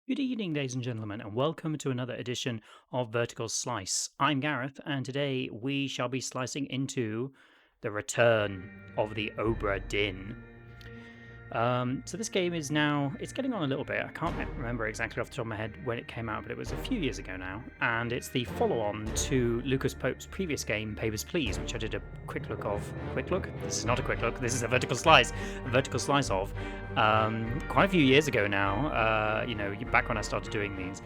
Good evening, ladies and gentlemen, and welcome to another edition of Vertical Slice. I'm Gareth, and today we shall be slicing into the return of the Obra Dinn. So this game is now, it's getting on a little bit. I can't remember exactly off the top of my head when it came out, but it was a few years ago now. And it's the follow-on to Lucas Pope's previous game, Papers, Please, which I did a quick look of. Quick look? This is not a quick look. This is a vertical slice. A vertical slice of. Quite a few years ago now, back when I started doing these.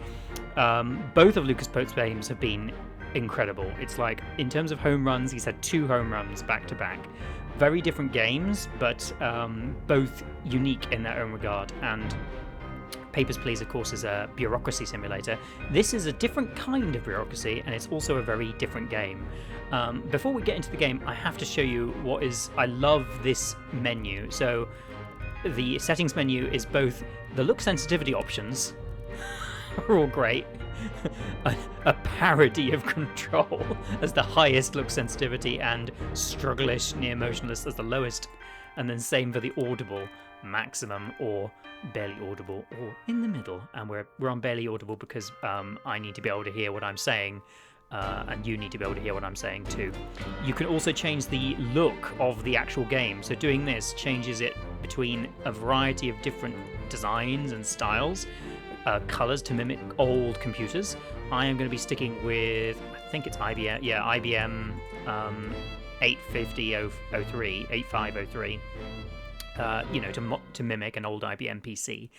Both of Lucas Pope's games have been incredible. It's like, in terms of home runs, he's had 2 home runs back to back. Very different games, but both unique in their own regard. And Papers, Please, of course, is a bureaucracy simulator. This is a different kind of bureaucracy, and it's also a very different game. Before we get into the game, I have to show you what is... I love this menu. So the settings menu is both the look sensitivity options, are all great, a parody of Control as the highest look sensitivity, and Strugglish near motionless as the lowest, and then same for the audible maximum or barely audible or in the middle. And we're on barely audible because I need to be able to hear what I'm saying, and you need to be able to hear what I'm saying too. You can also change the look of the actual game, so doing this changes it between a variety of different designs and styles. Colors to mimic old computers. I am going to be sticking with, I think it's IBM, IBM 8503, to mimic an old IBM PC.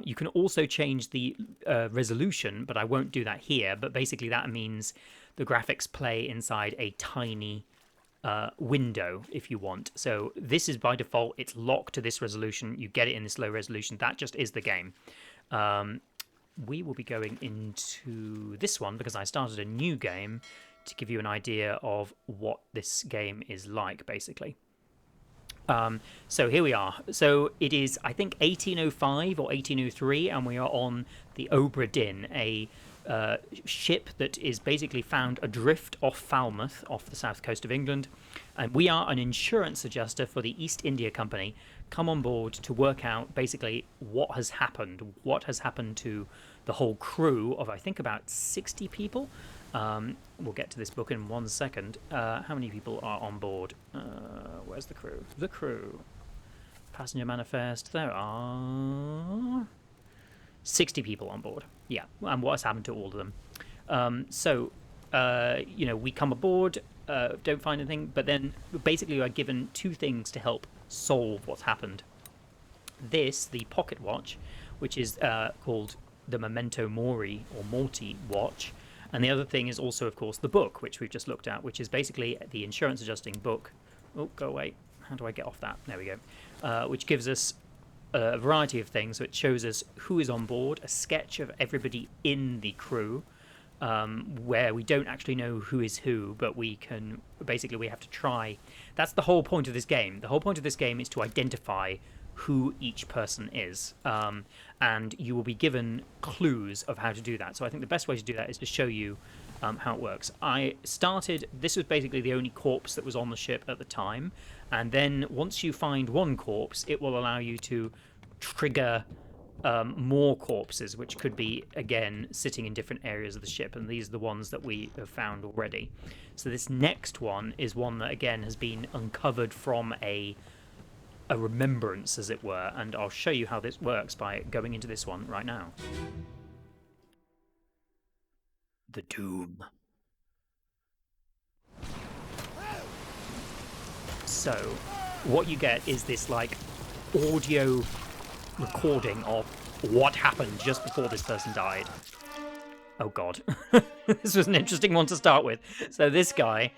You can also change the resolution, but I won't do that here. But basically that means the graphics play inside a tiny window if you want. So this is by default, it's locked to this resolution. You get it in this low resolution. That just is the game. We will be going into this one because I started a new game to give you an idea of what this game is like, basically. So here we are. So it is, I think, 1805 or 1803, and we are on the Obra Dinn, a ship that is basically found adrift off Falmouth, off the south coast of England. And we are an insurance adjuster for the East India Company, come on board to work out basically what has happened to the whole crew of, I think, about 60 people. We'll get to this book in 1 second. How many people are on board? Where's the crew? The crew. Passenger manifest. There are 60 people on board. Yeah, and what has happened to all of them? We come aboard, don't find anything, but then basically we're given 2 things to help solve what's happened. This, the pocket watch, which is called the Memento Mori or Morty watch. And the other thing is also, of course, the book, which we've just looked at, which is basically the insurance adjusting book. Oh, go away. How do I get off that? There we go. Which gives us a variety of things. So it shows us who is on board, a sketch of everybody in the crew, where we don't actually know who is who, but we have to try. That's the whole point of this game. The whole point of this game is to identify who each person is, and you will be given clues of how to do that. So I think the best way to do that is to show you how it works. This was basically the only corpse that was on the ship at the time, and then once you find one corpse, it will allow you to trigger more corpses, which could be, again, sitting in different areas of the ship, and these are the ones that we have found already. So this next one is one that, again, has been uncovered from a remembrance, as it were, and I'll show you how this works by going into this one right now. The Doom. So what you get is this like audio recording of what happened just before this person died. Oh god. This was an interesting one to start with. So this guy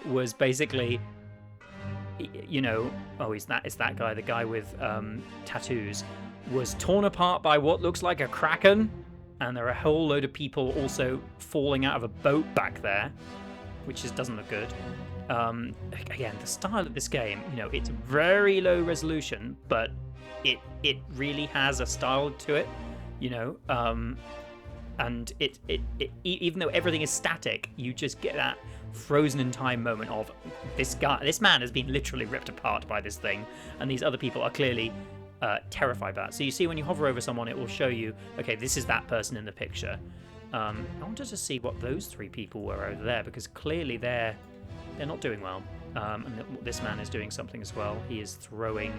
was basically, it's that guy, the guy with tattoos, was torn apart by what looks like a kraken, and there are a whole load of people also falling out of a boat back there, which doesn't look good. Again, the style of this game, it's very low resolution, but it really has a style to it, and it even though everything is static, you just get that frozen in time moment of this man has been literally ripped apart by this thing, and these other people are clearly terrified by that. So you see when you hover over someone, it will show you, okay, this is that person in the picture. I wanted to see what those 3 people were over there, because clearly they're not doing well. And this man is doing something as well. He is throwing...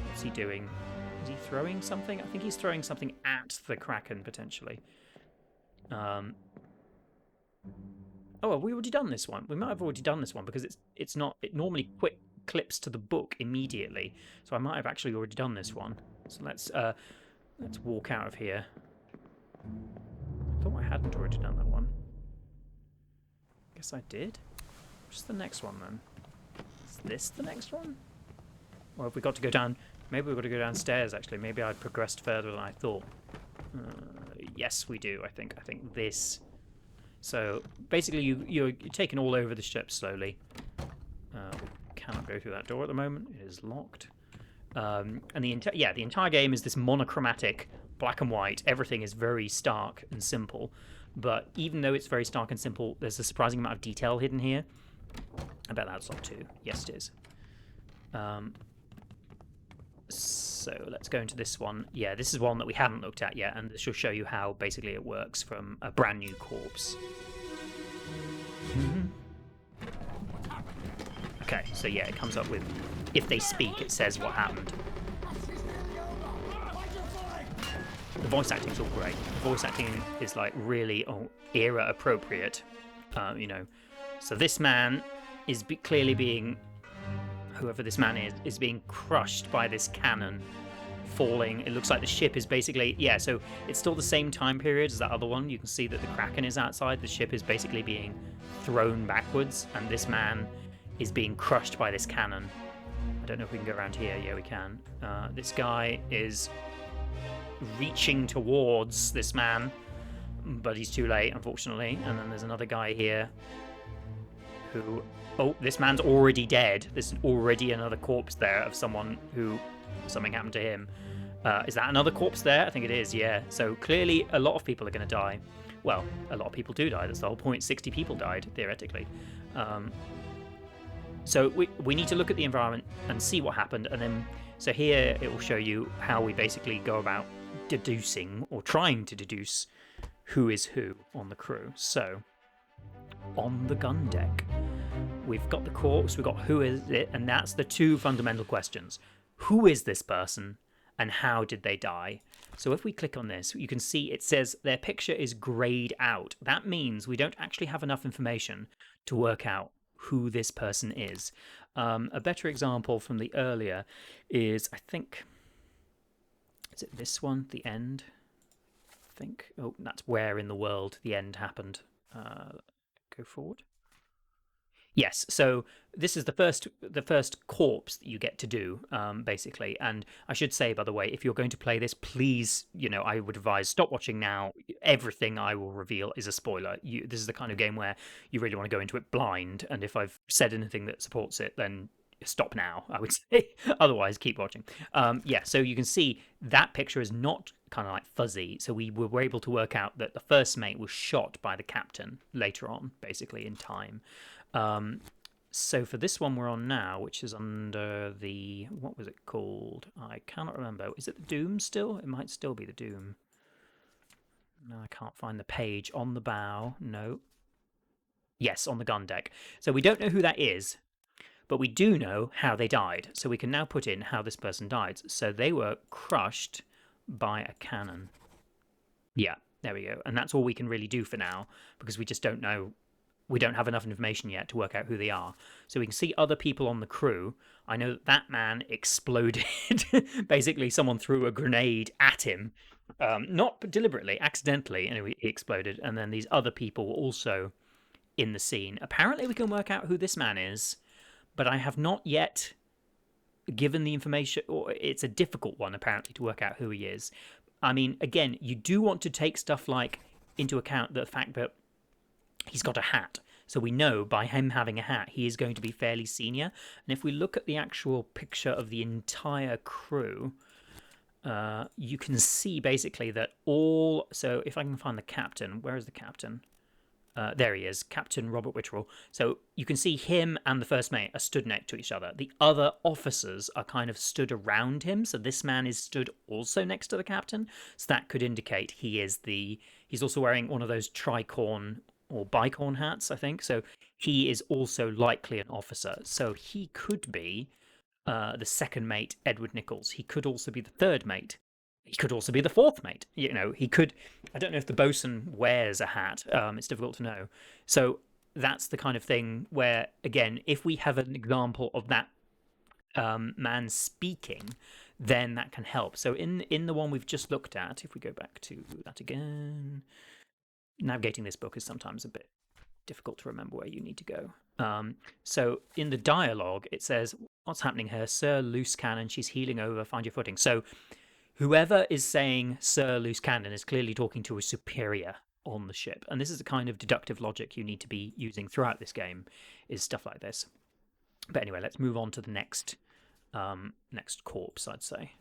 What's he doing? Is he throwing something? I think he's throwing something at the Kraken, potentially. Oh, have we already done this one? We might have already done this one, because it's not... It normally clips to the book immediately. So I might have actually already done this one. So let's walk out of here. I thought I hadn't already done that one. Guess I did. What's the next one then? Is this the next one? Or have we got to go down? Maybe we've got to go downstairs actually. Maybe I progressed further than I thought. Yes, we do. I think this. So basically, you're taking all over the ship slowly. Cannot go through that door at the moment. It is locked. And the entire game is this monochromatic black and white. Everything is very stark and simple. But even though it's very stark and simple, there's a surprising amount of detail hidden here. I bet that's locked too. Yes, it is. So let's go into this one. Yeah, this is one that we haven't looked at yet, and this will show you how basically it works from a brand new corpse. Okay, so yeah, it comes up with, if they speak, it says what happened. The voice acting's all great. The voice acting is like really era appropriate, you know. So this man is clearly being, whoever this man is being crushed by this cannon, falling. It looks like the ship is basically, yeah, so it's still the same time period as that other one. You can see that the Kraken is outside. The ship is basically being thrown backwards, and this man is being crushed by this cannon. I don't know if we can go around here. Yeah, we can. This guy is reaching towards this man, but he's too late, unfortunately. And then there's another guy here who... Oh, this man's already dead. There's already another corpse there of someone who... Something happened to him. Is that another corpse there? I think it is, yeah. So clearly a lot of people are going to die. Well, a lot of people do die. That's the whole point. 60 people died, theoretically. So we need to look at the environment and see what happened. And then, so here it will show you how we basically go about deducing, or trying to deduce, who is who on the crew. So, on the gun deck, we've got the corpse, we've got who is it, and that's the 2 fundamental questions. Who is this person, and how did they die? So if we click on this, you can see it says their picture is grayed out. That means we don't actually have enough information to work out who this person is. A better example from the earlier is, I think, is it this one, the end? I think, oh, that's where in the world the end happened. Go forward. Yes, so this is the first corpse that you get to do, basically. And I should say, by the way, if you're going to play this, please, you know, I would advise stop watching now. Everything I will reveal is a spoiler. This is the kind of game where you really want to go into it blind. And if I've said anything that supports it, then stop now, I would say. Otherwise, keep watching. Yeah, so you can see that picture is not kind of like fuzzy. So we were able to work out that the first mate was shot by the captain later on, basically in time. So for this one we're on now, which is under the, what was it called? I cannot remember. Is it the Doom still? It might still be the Doom. No, I can't find the page. On the bow, no. Yes, on the gun deck. So we don't know who that is, but we do know how they died. So we can now put in how this person died. So they were crushed by a cannon. Yeah, there we go. And that's all we can really do for now, because we just don't know. We don't have enough information yet to work out who they are. So we can see other people on the crew. I know that that man exploded. Basically, someone threw a grenade at him. Not deliberately, accidentally, and he exploded. And then these other people were also in the scene. Apparently, we can work out who this man is, but I have not yet given the information, or it's a difficult one, apparently, to work out who he is. I mean, again, you do want to take stuff like into account the fact that he's got a hat. So we know by him having a hat, he is going to be fairly senior. And if we look at the actual picture of the entire crew, you can see basically that all... So if I can find the captain, where is the captain? There he is, Captain Robert Witcherell. So you can see him and the first mate are stood next to each other. The other officers are kind of stood around him. So this man is stood also next to the captain. So that could indicate he's also wearing one of those tricorn or bicorn hats, I think. So he is also likely an officer. So he could be the second mate, Edward Nichols. He could also be the third mate. He could also be the fourth mate. You know, he could. I don't know if the bosun wears a hat. It's difficult to know. So that's the kind of thing where, again, if we have an example of that man speaking, then that can help. So in the one we've just looked at, if we go back to that again, navigating this book is sometimes a bit difficult to remember where you need to go. So in the dialogue, it says, "What's happening here, Sir Loose Cannon? She's heeling over. Find your footing." So whoever is saying Sir Loose Cannon is clearly talking to a superior on the ship. And this is the kind of deductive logic you need to be using throughout this game, is stuff like this. But anyway, let's move on to the next corpse, I'd say.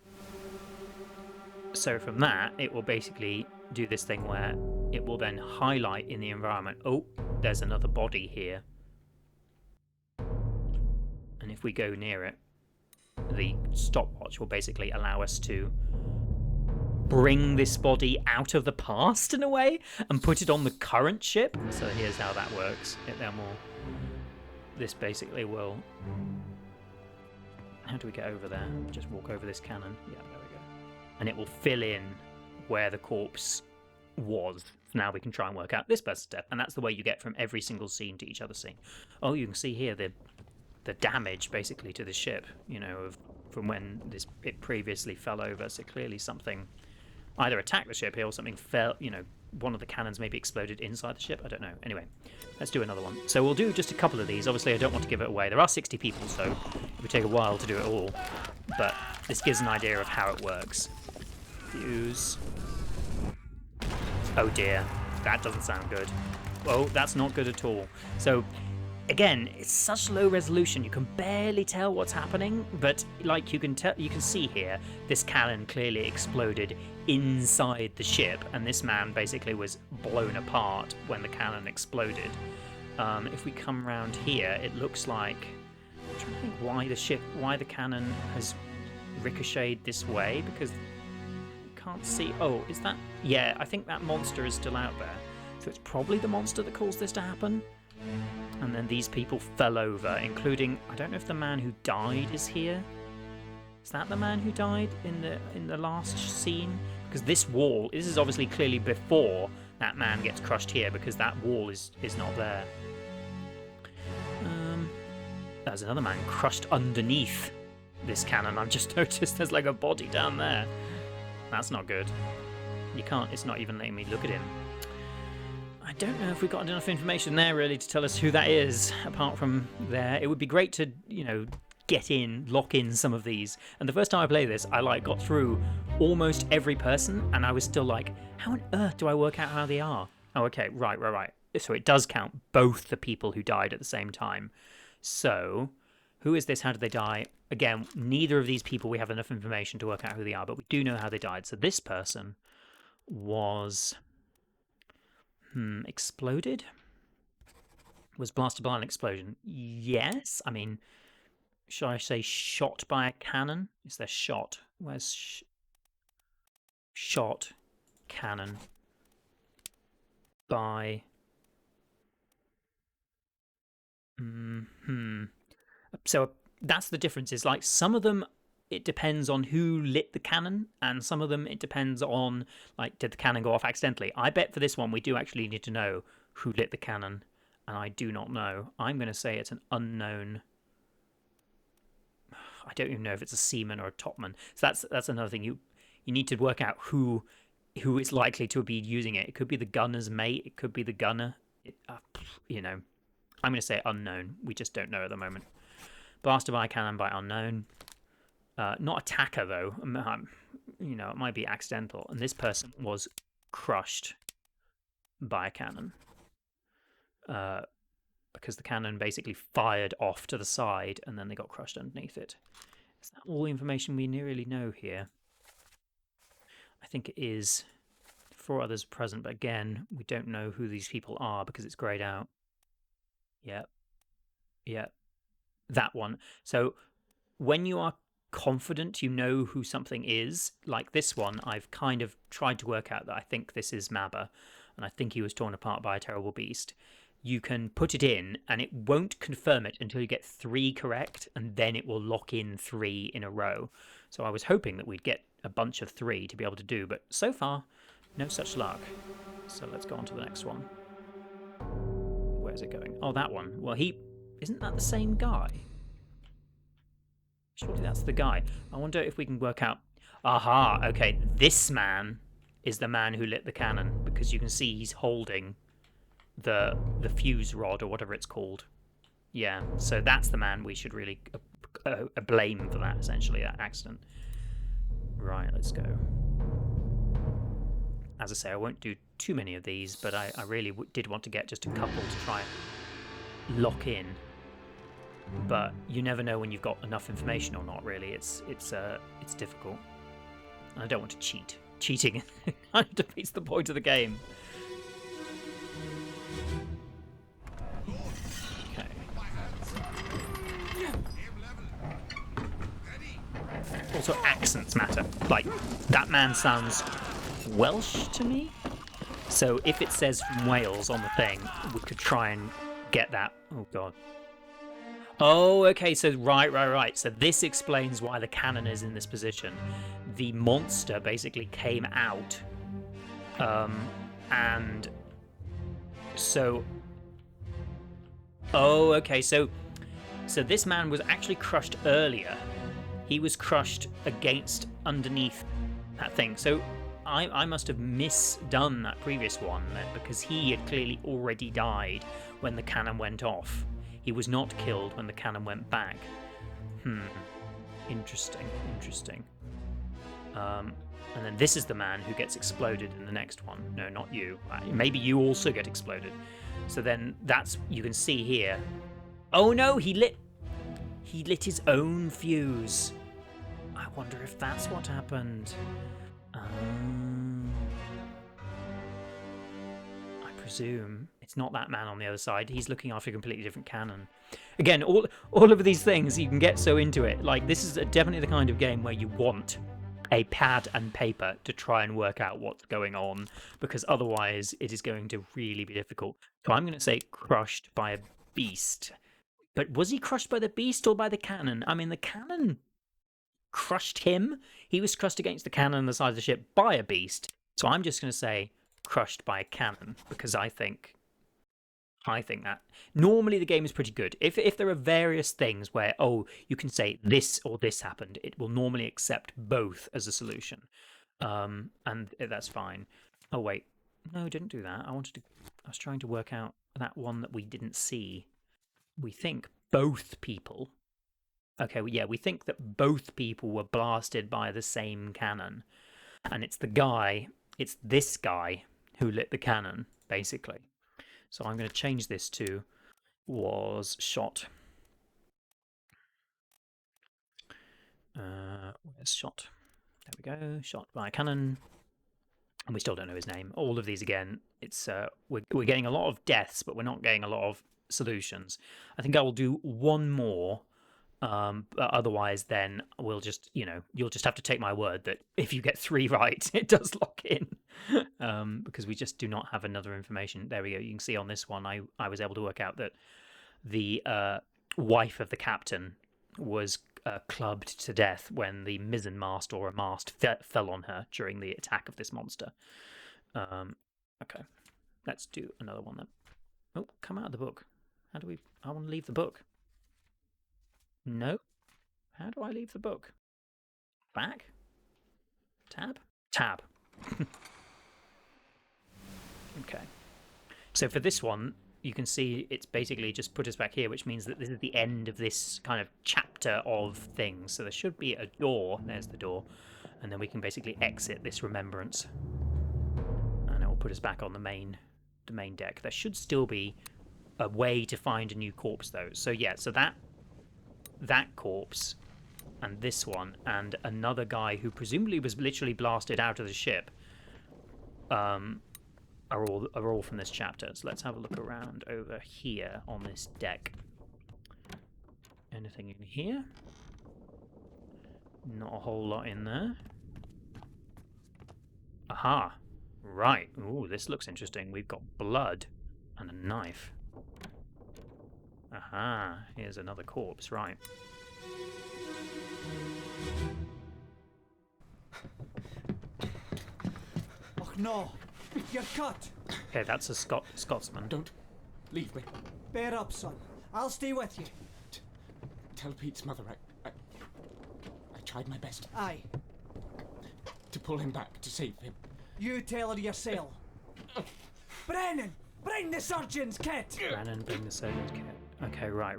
So from that, it will basically do this thing where it will then highlight in the environment, oh, there's another body here. And if we go near it, the stopwatch will basically allow us to bring this body out of the past in a way and put it on the current ship. So here's how that works. This basically will... How do we get over there? Just walk over this cannon. Yeah, there we go. And it will fill in where the corpse was. Now we can try and work out this person's death. And that's the way you get from every single scene to each other scene. Oh, you can see here the damage basically to the ship, you know, from when it previously fell over. So clearly something either attacked the ship here or something fell, you know, one of the cannons maybe exploded inside the ship. I don't know. Anyway, let's do another one. So we'll do just a couple of these. Obviously, I don't want to give it away. There are 60 people, so it would take a while to do it all. But this gives an idea of how it works. Fuse. Oh dear, that doesn't sound good. Well, that's not good at all. So again, it's such low resolution, you can barely tell what's happening, but like you can see here, this cannon clearly exploded inside the ship, and this man basically was blown apart when the cannon exploded. If we come around here, it looks like... I'm trying to think why the cannon has ricocheted this way, because you can't see... Oh, is that... Yeah, I think that monster is still out there. So it's probably the monster that caused this to happen. And then these people fell over, including... I don't know if the man who died is here. Is that the man who died in the last scene? Because this wall... This is obviously clearly before that man gets crushed here, because that wall is not there. There's another man crushed underneath this cannon. I've just noticed there's like a body down there. That's not good. You can't... It's not even letting me look at him. I don't know if we got enough information there really to tell us who that is, apart from there. It would be great to, you know, lock in some of these. And the first time I played this, I got through almost every person, and I was still like, how on earth do I work out how they are? Oh, okay, right. So it does count both the people who died at the same time. So, who is this? How did they die? Again, neither of these people we have enough information to work out who they are, but we do know how they died. So this person was... exploded? Was blasted by an explosion? Yes. I mean, should I say shot by a cannon? Is there shot? Where's shot cannon by... So that's the difference. Is like some of them it depends on who lit the cannon, and some of them it depends on, like, did the cannon go off accidentally? I bet for this one we do actually need to know who lit the cannon, and I do not know. I'm going to say it's an unknown... I don't even know if it's a seaman or a topman. So that's another thing. You need to work out who is likely to be using it. It could be the gunner's mate. It could be the gunner. You know, I'm going to say unknown. We just don't know at the moment. Blasted by a cannon by unknown. Not attacker, though. You know, it might be accidental. And this person was crushed by a cannon. Because the cannon basically fired off to the side and then they got crushed underneath it. Is that all the information we really know here? I think it is 4 others present, but again, we don't know who these people are because it's grayed out. Yep. Yep. That one. So when you are confident you know who something is, like this one, I've kind of tried to work out that I think this is Mabba, and I think he was torn apart by a terrible beast. You can put it in, and it won't confirm it until you get 3 correct, and then it will lock in 3 in a row. So I was hoping that we'd get a bunch of 3 to be able to do, but so far, no such luck. So let's go on to the next one. Where's it going? Oh, that one. Well, isn't that the same guy? Surely that's the guy. I wonder if we can work out... Aha, okay, this man is the man who lit the cannon, because you can see he's holding the fuse rod or whatever it's called. Yeah, so that's the man we should really blame for that, essentially, that accident. Right, let's go. As I say, I won't do too many of these, but I really did want to get just a couple to try and lock in. But you never know when you've got enough information or not. Really, it's difficult. And I don't want to cheat. Cheating kind of defeats the point of the game. Okay. Also, accents matter. Like, that man sounds Welsh to me. So if it says from Wales on the thing, we could try and get that. Oh god. Oh, okay, so right. So this explains why the cannon is in this position. The monster basically came out, and so... Oh, okay, so this man was actually crushed earlier. He was crushed underneath that thing. So I must have misdone that previous one, because he had clearly already died when the cannon went off. He was not killed when the cannon went back. Interesting. And then this is the man who gets exploded in the next one. No, not you. Maybe you also get exploded. So then you can see here. Oh no, he lit his own fuse. I wonder if that's what happened. I presume it's not that man on the other side. He's looking after a completely different cannon. Again, all of these things, you can get so into it. Like, this is definitely the kind of game where you want a pad and paper to try and work out what's going on, because otherwise it is going to really be difficult. So I'm going to say crushed by a beast. But was he crushed by the beast or by the cannon? I mean, the cannon crushed him. He was crushed against the cannon on the side of the ship by a beast. So I'm just going to say crushed by a cannon, because I think that normally the game is pretty good. If there are various things where, you can say this or this happened, it will normally accept both as a solution, and that's fine. Oh wait, no, didn't do that. I was trying to work out that one that we didn't see. We think both people. Okay, well, yeah, we think that both people were blasted by the same cannon, and it's this guy who lit the cannon, basically. So I'm going to change this to was shot. Where's shot? There we go. Shot by a cannon. And we still don't know his name. All of these, again, it's we're getting a lot of deaths, but we're not getting a lot of solutions. I think I will do one more. But otherwise, then we'll just, you'll just have to take my word that if you get 3 right, it does lock in. Because we just do not have another information. There we go. You can see on this one, I was able to work out that the wife of the captain was clubbed to death when the mizzen mast or a mast fell on her during the attack of this monster. Okay, let's do another one then. Oh, come out of the book. How do we... I want to leave the book. No. How do I leave the book? Back? Tab? Tab. Okay. So for this one, you can see it's basically just put us back here, which means that this is the end of this kind of chapter of things. So there should be a door. There's the door. And then we can basically exit this remembrance. And it will put us back on the main deck. There should still be a way to find a new corpse, though. So yeah, so that corpse and this one and another guy who presumably was literally blasted out of the ship are all from this chapter. So let's have a look around over here on this deck. Anything in here? Not a whole lot in there. Aha! Right. Ooh, this looks interesting. We've got blood and a knife. Aha! Here's another corpse. Right. Oh no! You're cut! Okay, that's a Scotsman. Don't leave me. Bear up, son. I'll stay with you. Tell Pete's mother I tried my best Aye. to pull him back, to save him. You tell her yourself. Brennan! Bring the surgeon's kit! Brennan, bring the surgeon's kit. Okay, right.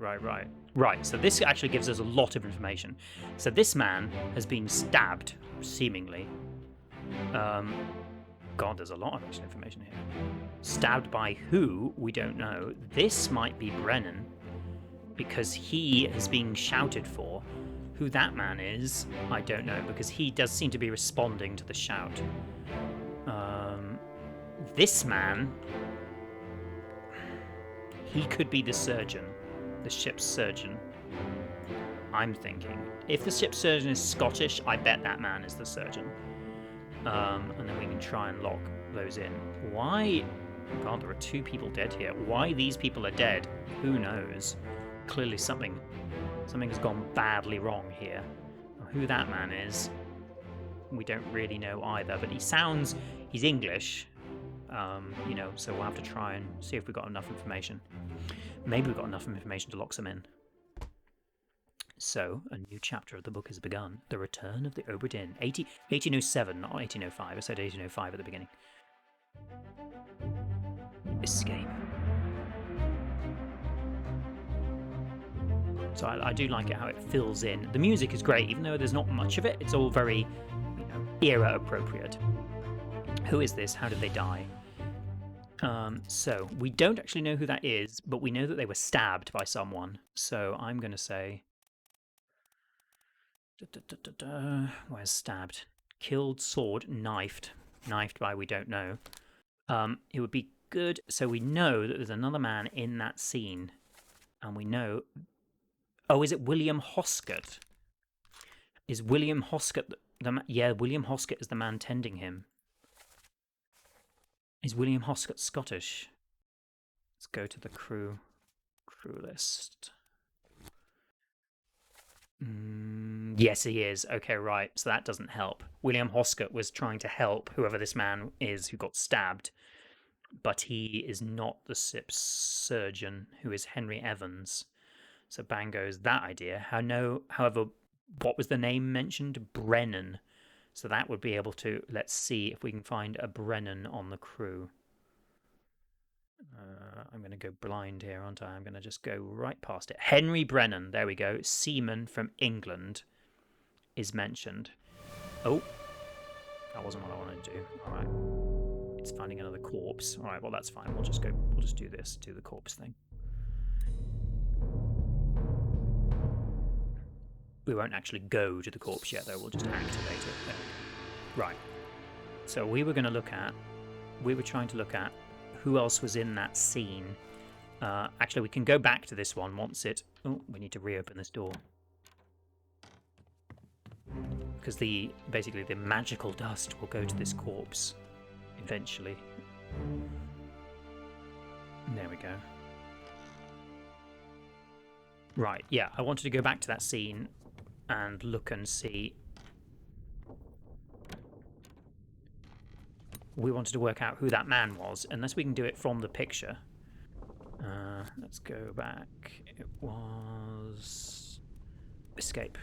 Right, so this actually gives us a lot of information. So this man has been stabbed, seemingly. God, there's a lot of extra information here. Stabbed by who? We don't know. This might be Brennan, because he has been shouted for. Who that man is, I don't know, because he does seem to be responding to the shout. This man, he could be the surgeon, the ship's surgeon. I'm thinking. If the ship's surgeon is Scottish, I bet that man is the surgeon. And then we can try and lock those in. Why? God, there are 2 people dead here. Why these people are dead? Who knows? Clearly something has gone badly wrong here. Who that man is, we don't really know either. But he's English. So we'll have to try and see if we've got enough information. Maybe we've got enough information to lock some in. So, a new chapter of the book has begun. The Return of the Obra Dinn. 1807, not 1805. I said 1805 at the beginning. Escape. So I do like it how it fills in. The music is great, even though there's not much of it. It's all very, era appropriate. Who is this? How did they die? So we don't actually know who that is, but we know that they were stabbed by someone. So I'm going to say... Where's stabbed? Killed, sword, knifed. Knifed by we don't know. It would be good. So we know that there's another man in that scene. And we know... Oh, is it William Hoscott? Is William Hoscott yeah, William Hoscott is the man tending him. Is William Hoscott Scottish? Let's go to the crew list. Yes, he is. Okay, right. So that doesn't help. William Hoscott was trying to help whoever this man is who got stabbed, but he is not the ship's surgeon, who is Henry Evans. So bang goes that idea. However, what was the name mentioned? Brennan. So that would be able to... Let's see if we can find a Brennan on the crew. I'm going to go blind here, aren't I? I'm going to just go right past it. Henry Brennan. There we go. Seaman from England is mentioned. Oh, that wasn't what I wanted to do. All right. It's finding another corpse. All right, well, that's fine. We'll just do this, do the corpse thing. We won't actually go to the corpse yet, though. We'll just activate it. There. Right. So we were trying to look at who else was in that scene. Actually, we can go back to this one once it... Oh, we need to reopen this door. Because basically the magical dust will go to this corpse eventually. There we go. Right, yeah, I wanted to go back to that scene and look and see. We wanted to work out who that man was, unless we can do it from the picture. Let's go back. It was... Escape.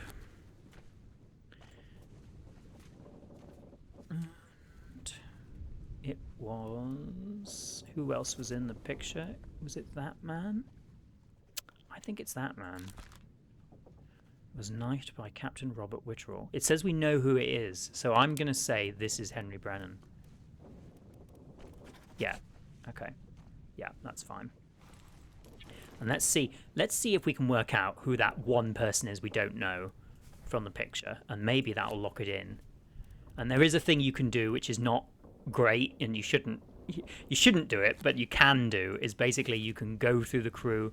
And it was... Who else was in the picture? Was it that man? I think it's that man. Was knifed by Captain Robert Witterall. It says we know who it is, so I'm going to say this is Henry Brennan. Yeah. Okay. Yeah, that's fine. And let's see if we can work out who that one person is we don't know from the picture, and maybe that'll lock it in. And there is a thing you can do which is not great, and you shouldn't do it, but you can do is basically you can go through the crew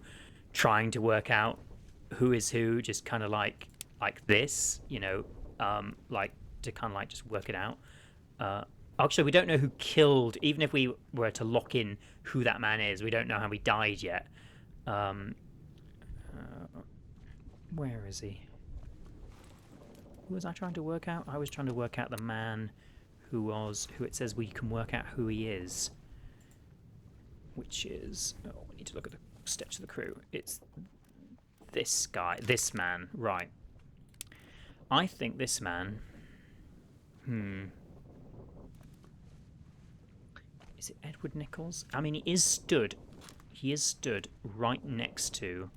trying to work out who is who, just kind of like this, like to kind of like just work it out. Actually, we don't know who killed. Even if we were to lock in who that man is, we don't know how he died yet. Where is he? Who was I trying to work out? I was trying to work out the man who it says we can work out who he is, which is, we need to look at the steps of the crew. It's this guy, this man, right? I think this man. Is it Edward Nichols? I mean, he is stood right next to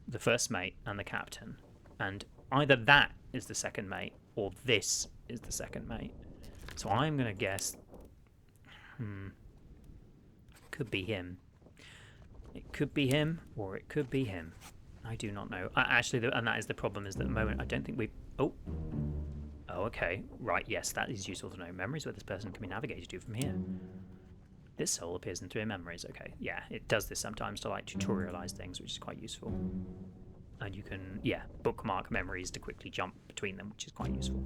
the first mate and the captain, and either that is the second mate or this is the second mate. So I'm gonna guess. Could be him. It could be him, or it could be him. I do not know. Actually, and that is the problem. Is that at the moment I don't think we. Oh, okay. Right. Yes, that is useful to know. Memories where this person can be navigated to from here. This soul appears in 3 memories. Okay. Yeah, it does this sometimes to like tutorialize things, which is quite useful. And you can, bookmark memories to quickly jump between them, which is quite useful.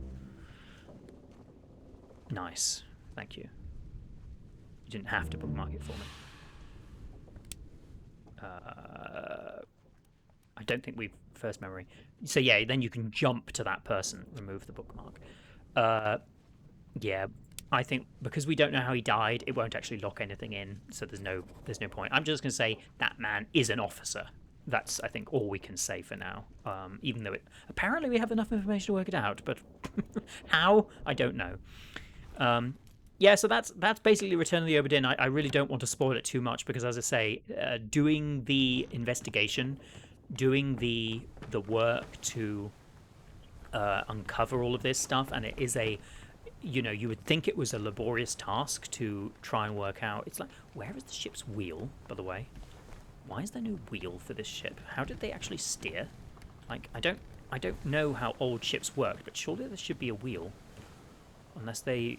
Nice. Thank you. You didn't have to bookmark it for me. I don't think we've first memory. So yeah, then you can jump to that person, remove the bookmark. Yeah, I think because we don't know how he died, it won't actually lock anything in, so there's no point. I'm just going to say that man is an officer. That's, I think, all we can say for now. Even though apparently we have enough information to work it out, but how, I don't know. Yeah, so that's basically Return of the Obra Dinn. I really don't want to spoil it too much because, as I say, doing the investigation, doing the work to uncover all of this stuff, and it is you would think it was a laborious task to try and work out. It's like, where is the ship's wheel, by the way? Why is there no wheel for this ship? How did they actually steer? Like, I don't know how old ships work, but surely there should be a wheel. Unless they...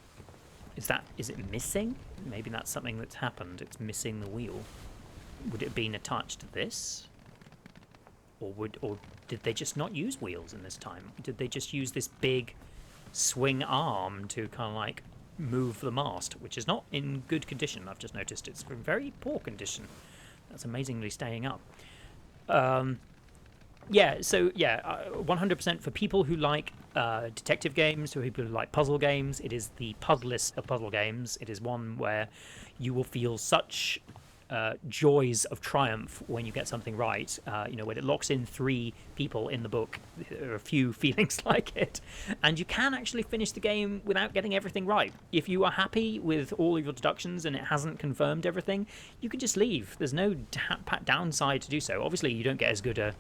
Is it missing? Maybe that's something that's happened. It's missing the wheel. Would it have been attached to this? Or did they just not use wheels in this time? Did they just use this big swing arm to kind of like move the mast, which is not in good condition? I've just noticed it's in very poor condition. That's amazingly staying up. Yeah, so yeah, 100% for people who like detective games, for people who like puzzle games. It is the puzzlest of puzzle games. It is one where you will feel such joys of triumph when you get something right. When it locks in 3 people in the book, there are a few feelings like it. And you can actually finish the game without getting everything right. If you are happy with all of your deductions and it hasn't confirmed everything, you can just leave. There's no downside to do so. Obviously, you don't get as good a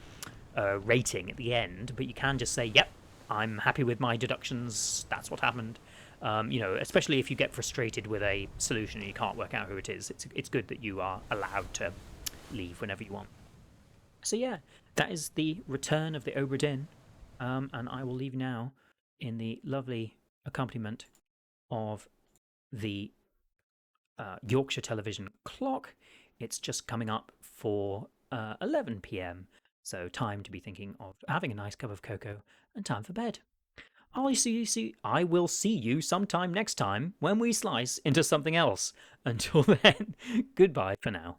rating at the end, but you can just say, yep, I'm happy with my deductions, that's what happened. Especially if you get frustrated with a solution and you can't work out who it is, it's good that you are allowed to leave whenever you want. So yeah, that is the Return of the Obra Dinn, and I will leave now in the lovely accompaniment of the Yorkshire television clock. It's just coming up for 11 p.m, so time to be thinking of having a nice cup of cocoa and time for bed. I will see you sometime next time when we slice into something else. Until then, goodbye for now.